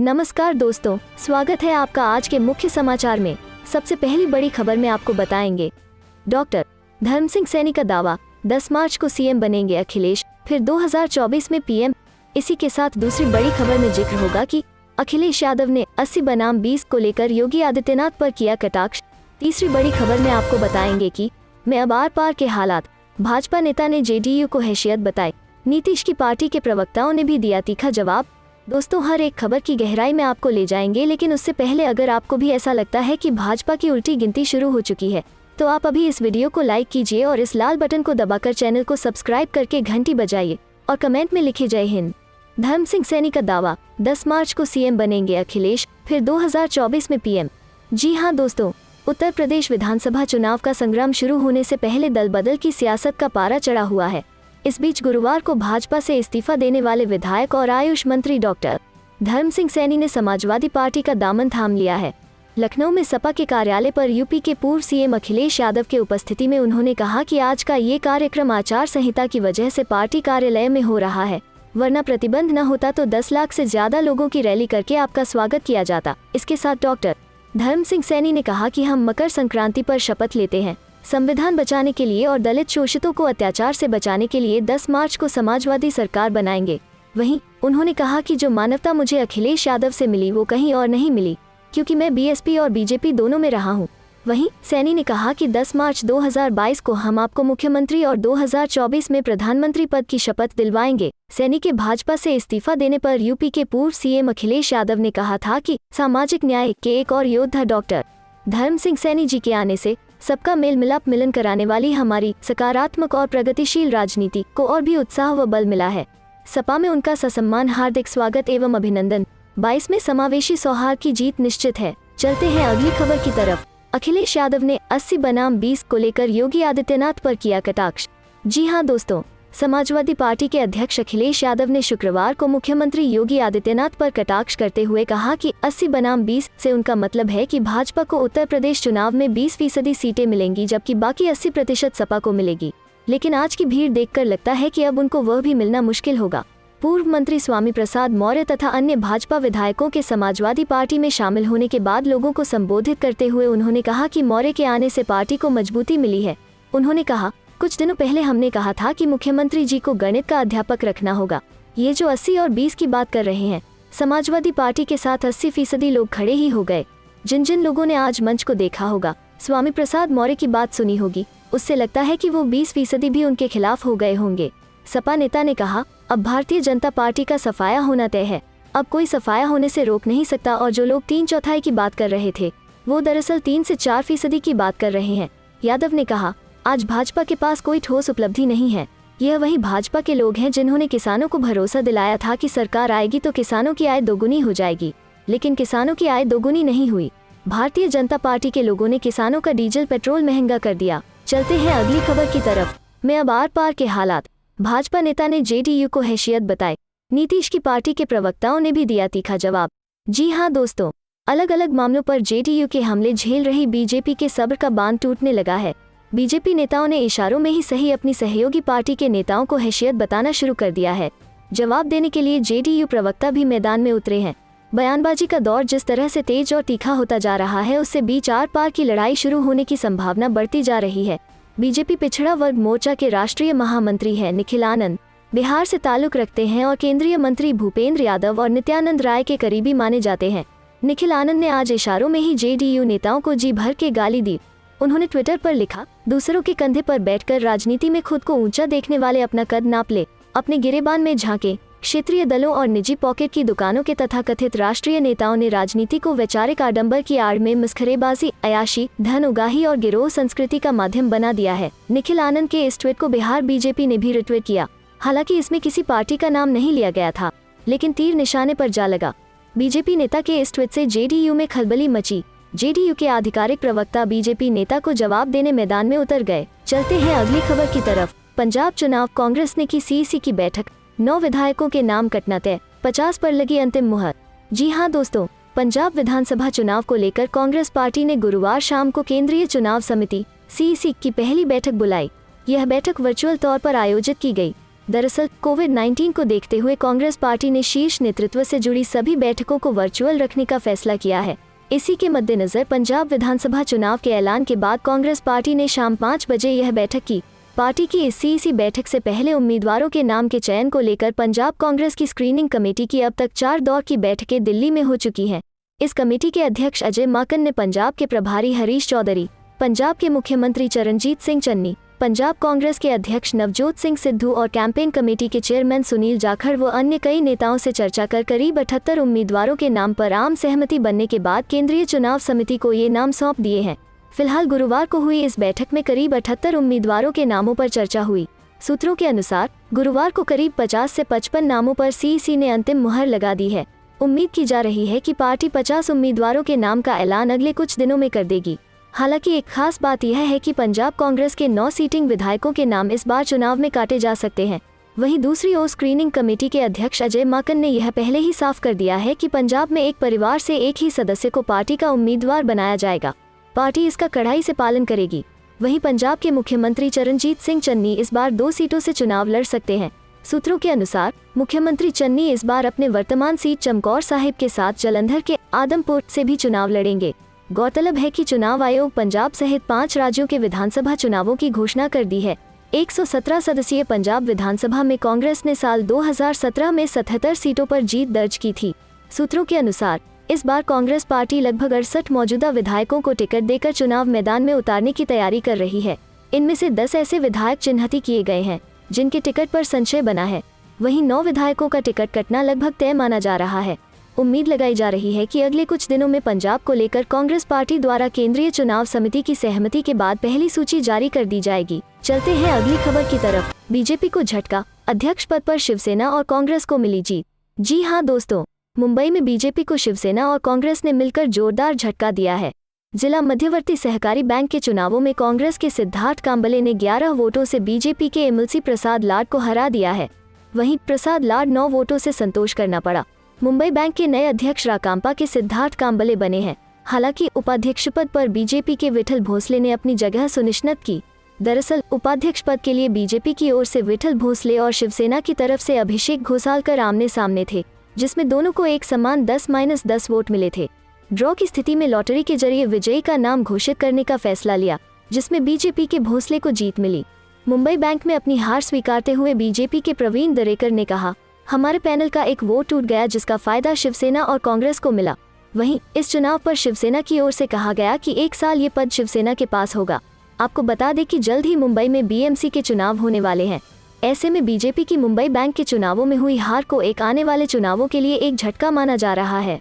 नमस्कार दोस्तों, स्वागत है आपका आज के मुख्य समाचार में। सबसे पहली बड़ी खबर में आपको बताएंगे, डॉक्टर धर्म सिंह सैनी का दावा, 10 मार्च को सीएम बनेंगे अखिलेश, फिर 2024 में पीएम। इसी के साथ दूसरी बड़ी खबर में जिक्र होगा कि अखिलेश यादव ने 80 बनाम 20 को लेकर योगी आदित्यनाथ पर किया कटाक्ष। तीसरी बड़ी खबर में आपको बताएंगे कि मैं अब आर पार के हालात, भाजपा नेता ने जेडीयू को हैसियत बताई, नीतीश की पार्टी के प्रवक्ताओं ने भी दिया तीखा जवाब। दोस्तों, हर एक खबर की गहराई में आपको ले जाएंगे, लेकिन उससे पहले अगर आपको भी ऐसा लगता है कि भाजपा की उल्टी गिनती शुरू हो चुकी है, तो आप अभी इस वीडियो को लाइक कीजिए और इस लाल बटन को दबाकर चैनल को सब्सक्राइब करके घंटी बजाइए और कमेंट में लिखिए जय हिंद। धर्म सिंह सैनी का दावा, 10 मार्च को सीएम बनेंगे अखिलेश, फिर 2024 में पीएम। जी हाँ दोस्तों, उत्तर प्रदेश विधानसभा चुनाव का संग्राम शुरू होने से पहले दल बदल की सियासत का पारा चढ़ा हुआ है। इस बीच गुरुवार को भाजपा से इस्तीफा देने वाले विधायक और आयुष मंत्री डॉक्टर धर्म सिंह सैनी ने समाजवादी पार्टी का दामन थाम लिया है। लखनऊ में सपा के कार्यालय पर यूपी के पूर्व सीएम अखिलेश यादव के उपस्थिति में उन्होंने कहा कि आज का ये कार्यक्रम आचार संहिता की वजह से पार्टी कार्यालय में हो रहा है, वरना प्रतिबंध न होता तो 10 लाख से ज्यादा लोगों की रैली करके आपका स्वागत किया जाता। इसके साथ डॉक्टर धर्म सिंह सैनी ने कहा कि हम मकर संक्रांति पर शपथ लेते हैं, संविधान बचाने के लिए और दलित शोषितों को अत्याचार से बचाने के लिए 10 मार्च को समाजवादी सरकार बनाएंगे। वहीं उन्होंने कहा कि जो मानवता मुझे अखिलेश यादव से मिली वो कहीं और नहीं मिली, क्योंकि मैं बीएसपी और बीजेपी दोनों में रहा हूं। वहीं सैनी ने कहा कि 10 मार्च 2022 को हम आपको मुख्यमंत्री और 2024 में प्रधानमंत्री पद की शपथ दिलवाएंगे। सैनी के भाजपा से इस्तीफा देने पर यूपी के पूर्व सीएम अखिलेश यादव ने कहा था कि सामाजिक न्याय के एक और योद्धा डॉक्टर धर्म सिंह सैनी जी के आने से सबका मेल मिलाप मिलन कराने वाली हमारी सकारात्मक और प्रगतिशील राजनीति को और भी उत्साह व बल मिला है। सपा में उनका ससम्मान हार्दिक स्वागत एवं अभिनंदन। 22 में समावेशी सौहार्द की जीत निश्चित है। चलते हैं अगली खबर की तरफ। अखिलेश यादव ने 80 बनाम 20 को लेकर योगी आदित्यनाथ पर किया कटाक्ष। जी हाँ दोस्तों, समाजवादी पार्टी के अध्यक्ष अखिलेश यादव ने शुक्रवार को मुख्यमंत्री योगी आदित्यनाथ पर कटाक्ष करते हुए कहा कि 80 बनाम 20 से उनका मतलब है कि भाजपा को उत्तर प्रदेश चुनाव में 20% सीटें मिलेंगी, जबकि बाकी 80% सपा को मिलेगी। लेकिन आज की भीड़ देखकर लगता है कि अब उनको वह भी मिलना मुश्किल होगा। पूर्व मंत्री स्वामी प्रसाद मौर्य तथा अन्य भाजपा विधायकों के समाजवादी पार्टी में शामिल होने के बाद लोगों को संबोधित करते हुए उन्होंने कहा कि मौर्य के आने से पार्टी को मजबूती मिली है। उन्होंने कहा, कुछ दिनों पहले हमने कहा था कि मुख्यमंत्री जी को गणित का अध्यापक रखना होगा। ये जो 80 और 20 की बात कर रहे हैं, समाजवादी पार्टी के साथ 80% लोग खड़े ही हो गए। जिन जिन लोगों ने आज मंच को देखा होगा, स्वामी प्रसाद मौर्य की बात सुनी होगी, उससे लगता है कि वो 20% भी उनके खिलाफ हो गए होंगे। सपा नेता ने कहा, अब भारतीय जनता पार्टी का सफाया होना तय है। अब कोई सफाया होने से रोक नहीं सकता और जो लोग 3/4 की बात कर रहे थे, वो दरअसल 3 से 4% की बात कर रहे हैं। यादव ने कहा, आज भाजपा के पास कोई ठोस उपलब्धि नहीं है। यह वही भाजपा के लोग हैं जिन्होंने किसानों को भरोसा दिलाया था कि सरकार आएगी तो किसानों की आय दोगुनी हो जाएगी, लेकिन किसानों की आय दोगुनी नहीं हुई। भारतीय जनता पार्टी के लोगों ने किसानों का डीजल पेट्रोल महंगा कर दिया। चलते हैं अगली खबर की तरफ। मैं अब आर पार के हालात, भाजपा नेता ने जेडीयू को हैसियत बताई, नीतीश की पार्टी के प्रवक्ताओं ने भी दिया तीखा जवाब। जी हाँ दोस्तों, अलग अलग मामलों पर जेडीयू के हमले झेल रही बीजेपी के सब्र का बांध टूटने लगा है। बीजेपी नेताओं ने इशारों में ही सही अपनी सहयोगी पार्टी के नेताओं को हैसियत बताना शुरू कर दिया है। जवाब देने के लिए जेडीयू प्रवक्ता भी मैदान में उतरे हैं। बयानबाजी का दौर जिस तरह से तेज और तीखा होता जा रहा है, उससे बीच आर पार की लड़ाई शुरू होने की संभावना बढ़ती जा रही है। बीजेपी पिछड़ा वर्ग मोर्चा के राष्ट्रीय महामंत्री हैं निखिल आनंद, बिहार से ताल्लुक रखते हैं और केंद्रीय मंत्री भूपेंद्र यादव और नित्यानंद राय के करीबी माने जाते हैं। निखिल आनंद ने आज इशारों में ही जेडीयू नेताओं को जी भर के गाली दी। उन्होंने ट्विटर पर लिखा, दूसरों के कंधे पर बैठकर राजनीति में खुद को ऊंचा देखने वाले अपना कद नाप ले, अपने गिरेबान में झांके। क्षेत्रीय दलों और निजी पॉकेट की दुकानों के तथाकथित राष्ट्रीय नेताओं ने राजनीति को वैचारिक आडंबर की आड़ में मस्खरेबाजी, अयाशी, धन उगाही और गिरोह संस्कृति का माध्यम बना दिया है। निखिल आनंद के इस ट्वीट को बिहार बीजेपी ने भी रिट्वीट किया। हालांकि इसमें किसी पार्टी का नाम नहीं लिया गया था, लेकिन तीर निशाने पर जा लगा। बीजेपी नेता के इस ट्वीट से जेडीयू में खलबली मची। जेडीयू के आधिकारिक प्रवक्ता बीजेपी नेता को जवाब देने मैदान में उतर गए। चलते हैं अगली खबर की तरफ। पंजाब चुनाव, कांग्रेस ने की सीईसी की बैठक, 9 विधायकों के नाम कटना तय, 50 पर लगी अंतिम मुहर। जी हाँ दोस्तों, पंजाब विधानसभा चुनाव को लेकर कांग्रेस पार्टी ने गुरुवार शाम को केंद्रीय चुनाव समिति सीईसी की पहली बैठक बुलाई। यह बैठक वर्चुअल तौर पर आयोजित की गई। दरअसल कोविड-19 को देखते हुए कांग्रेस पार्टी ने शीर्ष नेतृत्व से जुड़ी सभी बैठकों को वर्चुअल रखने का फैसला किया है। इसी के मद्देनजर पंजाब विधानसभा चुनाव के ऐलान के बाद कांग्रेस पार्टी ने शाम 5 बजे यह बैठक की। पार्टी की इसी बैठक से पहले उम्मीदवारों के नाम के चयन को लेकर पंजाब कांग्रेस की स्क्रीनिंग कमेटी की अब तक 4 दौर की बैठकें दिल्ली में हो चुकी हैं। इस कमेटी के अध्यक्ष अजय माकन ने पंजाब के प्रभारी हरीश चौधरी, पंजाब के मुख्यमंत्री चरणजीत सिंह चन्नी, पंजाब कांग्रेस के अध्यक्ष नवजोत सिंह सिद्धू और कैंपेन कमेटी के चेयरमैन सुनील जाखड़ व अन्य कई नेताओं से चर्चा कर करीब 78 उम्मीदवारों के नाम पर आम सहमति बनने के बाद केंद्रीय चुनाव समिति को ये नाम सौंप दिए हैं। फिलहाल गुरुवार को हुई इस बैठक में करीब 78 उम्मीदवारों के नामों पर चर्चा हुई। सूत्रों के अनुसार गुरुवार को करीब 50 से 55 नामों पर सीईसी ने अंतिम मुहर लगा दी है। उम्मीद की जा रही है कि पार्टी 50 उम्मीदवारों के नाम का ऐलान अगले कुछ दिनों में कर देगी। हालांकि एक खास बात यह है कि पंजाब कांग्रेस के 9 सीटिंग विधायकों के नाम इस बार चुनाव में काटे जा सकते हैं। वहीं दूसरी ओर स्क्रीनिंग कमेटी के अध्यक्ष अजय माकन ने यह पहले ही साफ कर दिया है कि पंजाब में एक परिवार से एक ही सदस्य को पार्टी का उम्मीदवार बनाया जाएगा। पार्टी इसका कड़ाई से पालन करेगी। वहीं पंजाब के मुख्यमंत्री चरणजीत सिंह चन्नी इस बार 2 सीटों से चुनाव लड़ सकते हैं। सूत्रों के अनुसार मुख्यमंत्री चन्नी इस बार अपने वर्तमान सीट चमकौर साहिब के साथ जालंधर के आदमपुर से भी चुनाव लड़ेंगे। गौरतलब है कि चुनाव आयोग पंजाब सहित 5 राज्यों के विधानसभा चुनावों की घोषणा कर दी है। 117 सदस्यीय पंजाब विधानसभा में कांग्रेस ने साल 2017 में 77 सीटों पर जीत दर्ज की थी। सूत्रों के अनुसार इस बार कांग्रेस पार्टी लगभग 68 मौजूदा विधायकों को टिकट देकर चुनाव मैदान में उतारने की तैयारी कर रही है। इनमें से 10 ऐसे विधायक चिन्हित किए गए हैं जिनके टिकट पर संशय बना है। वहीं 9 विधायकों का टिकट कटना लगभग तय माना जा रहा है। उम्मीद लगाई जा रही है कि अगले कुछ दिनों में पंजाब को लेकर कांग्रेस पार्टी द्वारा केंद्रीय चुनाव समिति की सहमति के बाद पहली सूची जारी कर दी जाएगी। चलते हैं अगली खबर की तरफ। बीजेपी को झटका, अध्यक्ष पद पर शिवसेना और कांग्रेस को मिली जीत। जी हां दोस्तों, मुंबई में बीजेपी को शिवसेना और कांग्रेस ने मिलकर जोरदार झटका दिया है। जिला मध्यवर्ती सहकारी बैंक के चुनावों में कांग्रेस के सिद्धार्थ कांबले ने 11 वोटों से बीजेपी के इमलसी प्रसाद लाड को हरा दिया है। वहीं प्रसाद लाड 9 वोटों से संतोष करना पड़ा। मुंबई बैंक के नए अध्यक्ष राकांपा के सिद्धार्थ कांबले बने हैं। हालांकि उपाध्यक्ष पद पर बीजेपी के विठल भोसले ने अपनी जगह सुनिश्चित की। दरअसल उपाध्यक्ष पद के लिए बीजेपी की ओर से विठल भोसले और शिवसेना की तरफ से अभिषेक घोसालकर आमने सामने थे, जिसमें दोनों को एक समान 10-10 वोट मिले थे। ड्रॉ की स्थिति में लॉटरी के जरिए विजयी का नाम घोषित करने का फैसला लिया, जिसमें बीजेपी के भोसले को जीत मिली। मुंबई बैंक में अपनी हार स्वीकारते हुए बीजेपी के प्रवीण दरेकर ने कहा, हमारे पैनल का एक वोट टूट गया जिसका फायदा शिवसेना और कांग्रेस को मिला। वहीं इस चुनाव पर शिवसेना की ओर से कहा गया कि 1 साल ये पद शिवसेना के पास होगा। आपको बता दें कि जल्द ही मुंबई में बीएमसी के चुनाव होने वाले हैं। ऐसे में बीजेपी की मुंबई बैंक के चुनावों में हुई हार को एक आने वाले चुनावों के लिए एक झटका माना जा रहा है।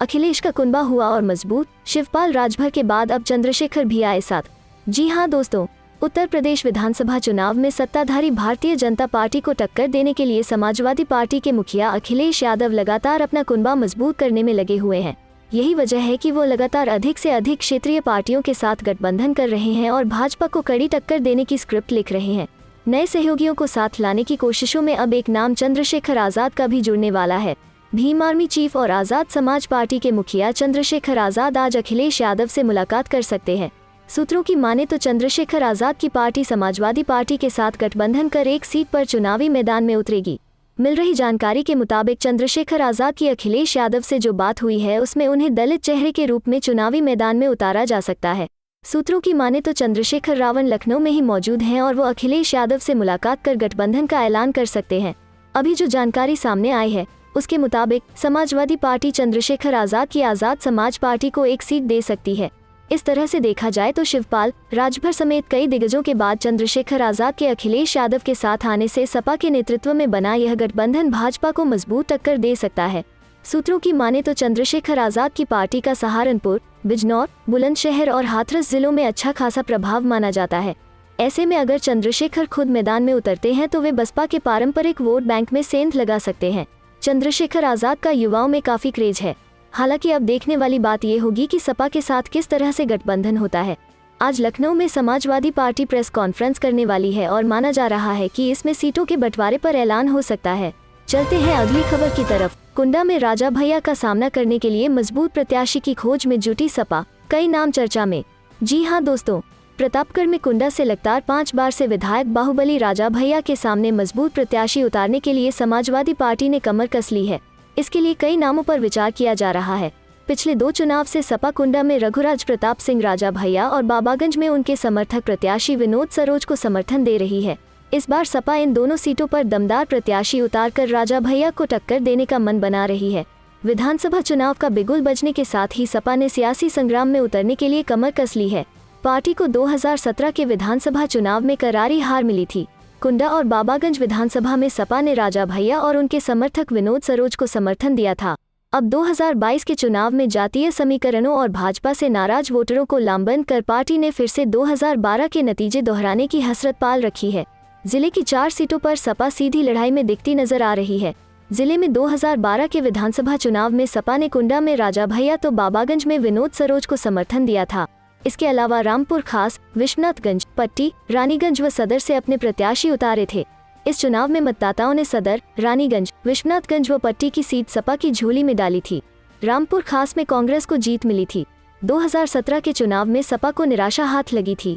अखिलेश का कुनबा हुआ और मजबूत, शिवपाल राजभर के बाद अब चंद्रशेखर भी आए साथ। जी हां दोस्तों, उत्तर प्रदेश विधानसभा चुनाव में सत्ताधारी भारतीय जनता पार्टी को टक्कर देने के लिए समाजवादी पार्टी के मुखिया अखिलेश यादव लगातार अपना कुनबा मजबूत करने में लगे हुए हैं। यही वजह है कि वो लगातार अधिक से अधिक क्षेत्रीय पार्टियों के साथ गठबंधन कर रहे हैं और भाजपा को कड़ी टक्कर देने की स्क्रिप्ट लिख रहे हैं। नए सहयोगियों को साथ लाने की कोशिशों में अब एक नाम चंद्रशेखर आजाद का भी जुड़ने वाला है। भीम आर्मी चीफ और आजाद समाज पार्टी के मुखिया चंद्रशेखर आजाद आज अखिलेश यादव से मुलाकात कर सकते हैं। सूत्रों की माने तो चंद्रशेखर आजाद की पार्टी समाजवादी पार्टी के साथ गठबंधन कर एक सीट पर चुनावी मैदान में उतरेगी। मिल रही जानकारी के मुताबिक चंद्रशेखर आजाद की अखिलेश यादव से जो बात हुई है उसमें उन्हें दलित चेहरे के रूप में चुनावी मैदान में उतारा जा सकता है। सूत्रों की माने तो चंद्रशेखर रावण लखनऊ में ही मौजूद हैं और वो अखिलेश यादव से मुलाकात कर गठबंधन का ऐलान कर सकते हैं। अभी जो जानकारी सामने आई है उसके मुताबिक समाजवादी पार्टी चंद्रशेखर आजाद की आजाद समाज पार्टी को एक सीट दे सकती है। इस तरह से देखा जाए तो शिवपाल राजभर समेत कई दिग्गजों के बाद चंद्रशेखर आजाद के अखिलेश यादव के साथ आने से सपा के नेतृत्व में बना यह गठबंधन भाजपा को मजबूत टक्कर दे सकता है। सूत्रों की माने तो चंद्रशेखर आजाद की पार्टी का सहारनपुर, बिजनौर, बुलंदशहर और हाथरस जिलों में अच्छा खासा प्रभाव माना जाता है। ऐसे में अगर चंद्रशेखर खुद मैदान में उतरते हैं तो वे बसपा के पारंपरिक वोट बैंक में सेंध लगा सकते हैं। चंद्रशेखर आजाद का युवाओं में काफी क्रेज है। हालांकि अब देखने वाली बात यह होगी कि सपा के साथ किस तरह से गठबंधन होता है। आज लखनऊ में समाजवादी पार्टी प्रेस कॉन्फ्रेंस करने वाली है और माना जा रहा है कि इसमें सीटों के बंटवारे पर ऐलान हो सकता है। चलते हैं अगली खबर की तरफ। कुंडा में राजा भैया का सामना करने के लिए मजबूत प्रत्याशी की खोज में जुटी सपा, कई नाम चर्चा में। जी हां दोस्तों, प्रतापगढ़ में कुंडा से लगातार 5 बार से विधायक बाहुबली राजा भैया के सामने मजबूत प्रत्याशी उतारने के लिए समाजवादी पार्टी ने कमर कस ली है। इसके लिए कई नामों पर विचार किया जा रहा है। पिछले 2 चुनाव से सपा कुंडा में रघुराज प्रताप सिंह राजा भैया और बाबागंज में उनके समर्थक प्रत्याशी विनोद सरोज को समर्थन दे रही है। इस बार सपा इन दोनों सीटों पर दमदार प्रत्याशी उतारकर राजा भैया को टक्कर देने का मन बना रही है। विधानसभा चुनाव का बिगुल बजने के साथ ही सपा ने सियासी संग्राम में उतरने के लिए कमर कस ली है। पार्टी को 2017 के विधानसभा चुनाव में करारी हार मिली थी। कुंडा और बाबागंज विधानसभा में सपा ने राजा भैया और उनके समर्थक विनोद सरोज को समर्थन दिया था। अब 2022 के चुनाव में जातीय समीकरणों और भाजपा से नाराज वोटरों को लामबंद कर पार्टी ने फिर से 2012 के नतीजे दोहराने की हसरत पाल रखी है। जिले की 4 सीटों पर सपा सीधी लड़ाई में दिखती नजर आ रही है। जिले में 2012 के विधानसभा चुनाव में सपा ने कुंडा में राजा भैया तो बाबागंज में विनोद सरोज को समर्थन दिया था। इसके अलावा रामपुर खास, विश्वनाथगंज, पट्टी, रानीगंज व सदर से अपने प्रत्याशी उतारे थे। इस चुनाव में मतदाताओं ने सदर, रानीगंज, विश्वनाथगंज व पट्टी की सीट सपा की झोली में डाली थी। रामपुर खास में कांग्रेस को जीत मिली थी। 2017 के चुनाव में सपा को निराशा हाथ लगी थी।